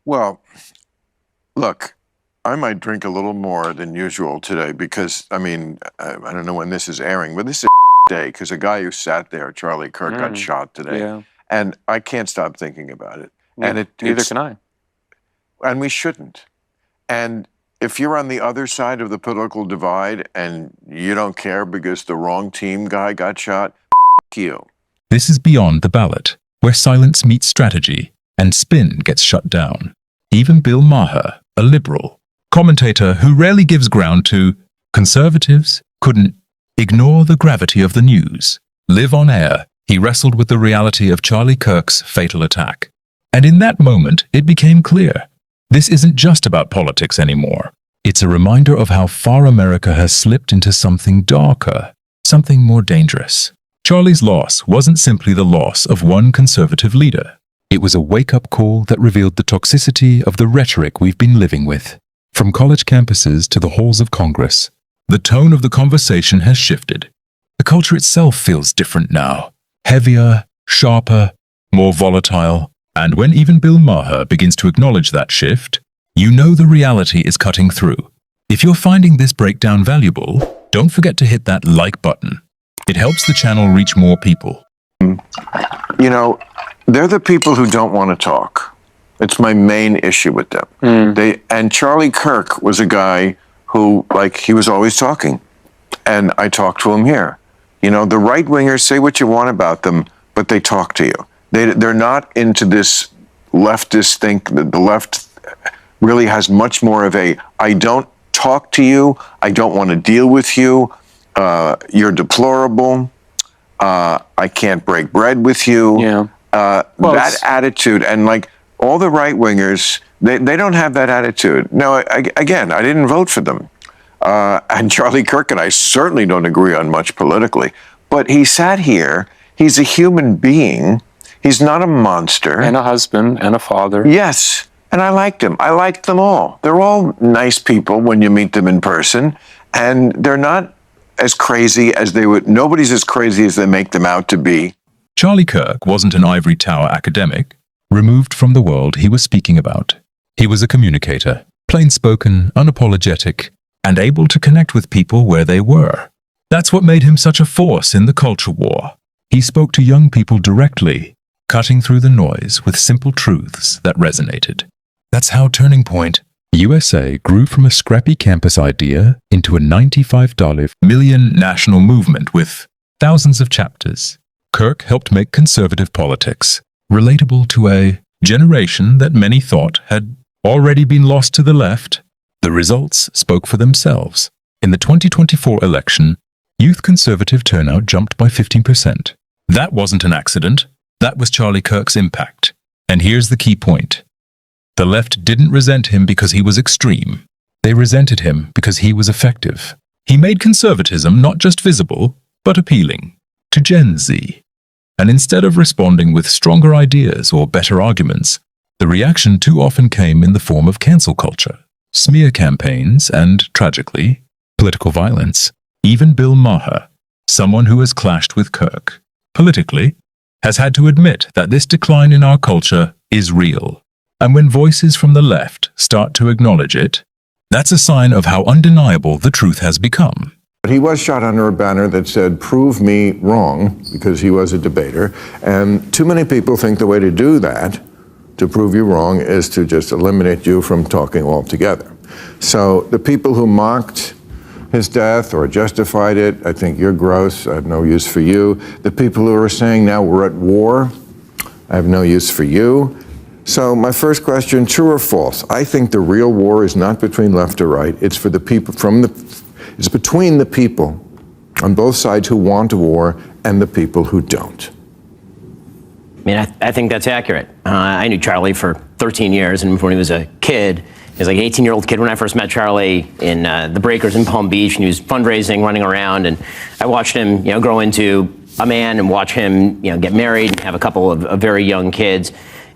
Well, look, I might drink a little more than usual today because, I mean, I don't know when this is airing, but this is a day because a guy who sat there, Charlie Kirk, got shot today. Yeah. And I can't stop thinking about it. Yeah, And neither can I. And we shouldn't. And if you're on the other side of the political divide and you don't care because the wrong team guy got shot, you. This is Beyond the Ballot, where silence meets strategy and spin gets shut down. Even Bill Maher, a liberal commentator who rarely gives ground to conservatives, couldn't ignore the gravity of the news. Live on air, he wrestled with the reality of Charlie Kirk's fatal attack. And in that moment, it became clear. This isn't just about politics anymore. It's a reminder of how far America has slipped into something darker, something more dangerous. Charlie's loss wasn't simply the loss of one conservative leader. It was a wake-up call that revealed the toxicity of the rhetoric we've been living with. From college campuses to the halls of Congress, the tone of the conversation has shifted. The culture itself feels different now. Heavier, sharper, more volatile. And when even Bill Maher begins to acknowledge that shift, you know the reality is cutting through. If you're finding this breakdown valuable, don't forget to hit that like button. It helps the channel reach more people. You know, they're the people who don't want to talk. It's my main issue with them. And Charlie Kirk was a guy who, he was always talking. And I talked to him here. You know, the right-wingers say what you want about them, but they talk to you. They're not into this leftist thing. The left really has much more of I don't talk to you, I don't want to deal with you, you're deplorable, I can't break bread with you. Yeah. That attitude, and all the right-wingers, they don't have that attitude. Now, again, I didn't vote for them. And Charlie Kirk and I certainly don't agree on much politically. But he sat here, he's a human being, he's not a monster. And a husband and a father. Yes, and I liked him. I liked them all. They're all nice people when you meet them in person, and they're not as crazy as nobody's as crazy as they make them out to be. Charlie Kirk wasn't an ivory tower academic, removed from the world he was speaking about. He was a communicator, plain-spoken, unapologetic, and able to connect with people where they were. That's what made him such a force in the culture war. He spoke to young people directly, cutting through the noise with simple truths that resonated. That's how Turning Point USA grew from a scrappy campus idea into a $95 million national movement with thousands of chapters. Kirk helped make conservative politics relatable to a generation that many thought had already been lost to the left. The results spoke for themselves. In the 2024 election, youth conservative turnout jumped by 15%. That wasn't an accident. That was Charlie Kirk's impact. And here's the key point. The left didn't resent him because he was extreme. They resented him because he was effective. He made conservatism not just visible, but appealing to Gen Z. And instead of responding with stronger ideas or better arguments, the reaction too often came in the form of cancel culture, smear campaigns, and, tragically, political violence. Even Bill Maher, someone who has clashed with Kirk politically, has had to admit that this decline in our culture is real. And when voices from the left start to acknowledge it, that's a sign of how undeniable the truth has become. He was shot under a banner that said, "Prove me wrong," because he was a debater. And too many people think the way to do that, to prove you wrong, is to just eliminate you from talking altogether. So the people who mocked his death or justified it, I think you're gross, I have no use for you. The people who are saying now we're at war, I have no use for you. So my first question, true or false? I think the real war is not between left or right. It's for the people it's between the people on both sides who want a war and the people who don't. I mean, I think that's accurate. I knew Charlie for 13 years, and when he was a kid, he was like an 18-year-old kid when I first met Charlie in the Breakers in Palm Beach, and he was fundraising, running around, and I watched him, grow into a man and watch him, get married and have a couple of very young kids.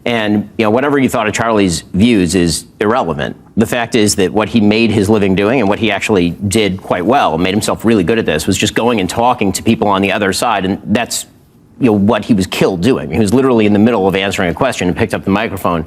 And whatever you thought of Charlie's views is irrelevant. The fact is that what he made his living doing and what he actually did quite well, made himself really good at this, was just going and talking to people on the other side, and that's what he was killed doing. He was literally in the middle of answering a question and picked up the microphone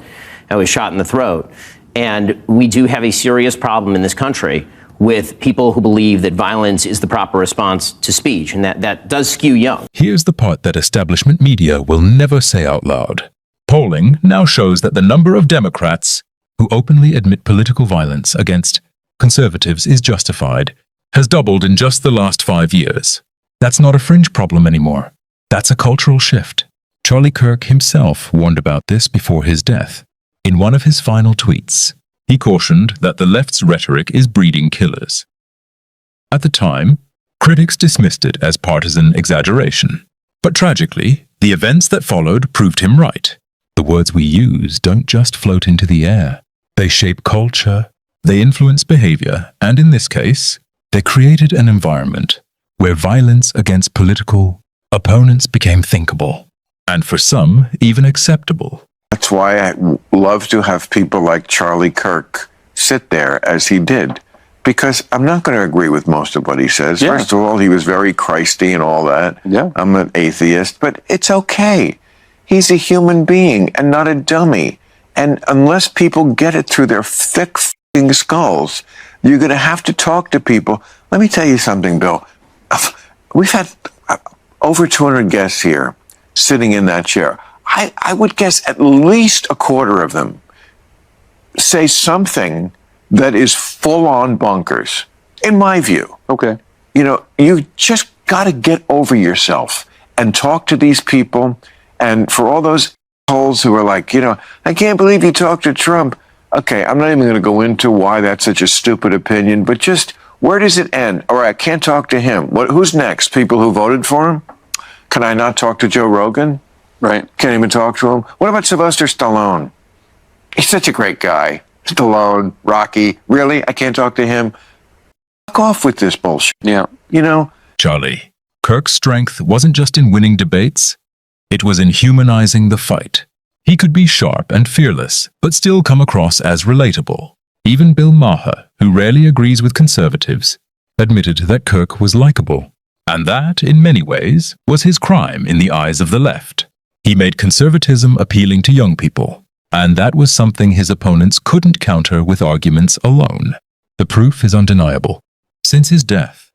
was shot in the throat. And we do have a serious problem in this country with people who believe that violence is the proper response to speech, and that does skew young. Here's the part that establishment media will never say out loud. Polling now shows that the number of Democrats who openly admit political violence against conservatives is justified has doubled in just the last 5 years. That's not a fringe problem anymore. That's a cultural shift. Charlie Kirk himself warned about this before his death. In one of his final tweets, he cautioned that the left's rhetoric is breeding killers. At the time, critics dismissed it as partisan exaggeration. But tragically, the events that followed proved him right. The words we use don't just float into the air. They shape culture, they influence behavior, and in this case, they created an environment where violence against political opponents became thinkable, and for some, even acceptable. That's why I love to have people like Charlie Kirk sit there as he did, because I'm not going to agree with most of what he says. Yeah. First of all, he was very Christy and all that. Yeah. I'm an atheist, but it's okay. He's a human being and not a dummy. And unless people get it through their thick f***ing skulls, you're going to have to talk to people. Let me tell you something, Bill. We've had over 200 guests here sitting in that chair. I would guess at least a quarter of them say something that is full-on bonkers, in my view. Okay. You know, you just got to get over yourself and talk to these people. And for all those assholes who are like, you know, I can't believe you talked to Trump. Okay, I'm not even going to go into why that's such a stupid opinion, but just where does it end? All right, I can't talk to him. Who's next? People who voted for him? Can I not talk to Joe Rogan? Right. Can't even talk to him. What about Sylvester Stallone? He's such a great guy. Stallone, Rocky. Really? I can't talk to him? Fuck off with this bullshit. Yeah. You know? Charlie, Kirk's strength wasn't just in winning debates, it was in humanizing the fight. He could be sharp and fearless, but still come across as relatable. Even Bill Maher, who rarely agrees with conservatives, admitted that Kirk was likable. And that, in many ways, was his crime in the eyes of the left. He made conservatism appealing to young people, and that was something his opponents couldn't counter with arguments alone. The proof is undeniable. Since his death,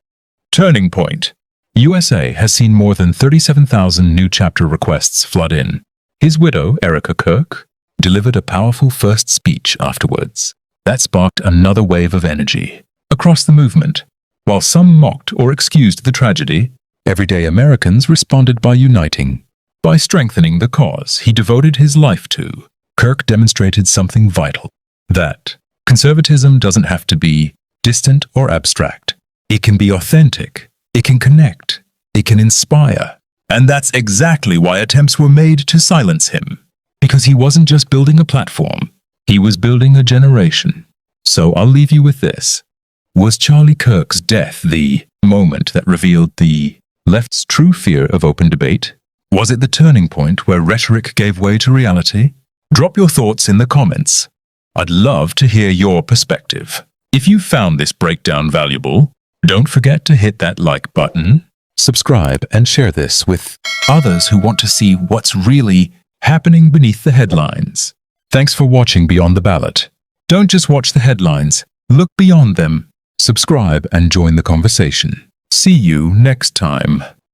Turning Point USA has seen more than 37,000 new chapter requests flood in. His widow, Erica Kirk, delivered a powerful first speech afterwards. That sparked another wave of energy across the movement. While some mocked or excused the tragedy, everyday Americans responded by uniting. By strengthening the cause he devoted his life to, Kirk demonstrated something vital. That conservatism doesn't have to be distant or abstract. It can be authentic. It can connect. It can inspire. And that's exactly why attempts were made to silence him. Because he wasn't just building a platform. He was building a generation. So I'll leave you with this. Was Charlie Kirk's death the moment that revealed the left's true fear of open debate? Was it the turning point where rhetoric gave way to reality? Drop your thoughts in the comments. I'd love to hear your perspective. If you found this breakdown valuable, don't forget to hit that like button, subscribe, and share this with others who want to see what's really happening beneath the headlines. Thanks for watching Beyond the Ballot. Don't just watch the headlines, look beyond them. Subscribe and join the conversation. See you next time.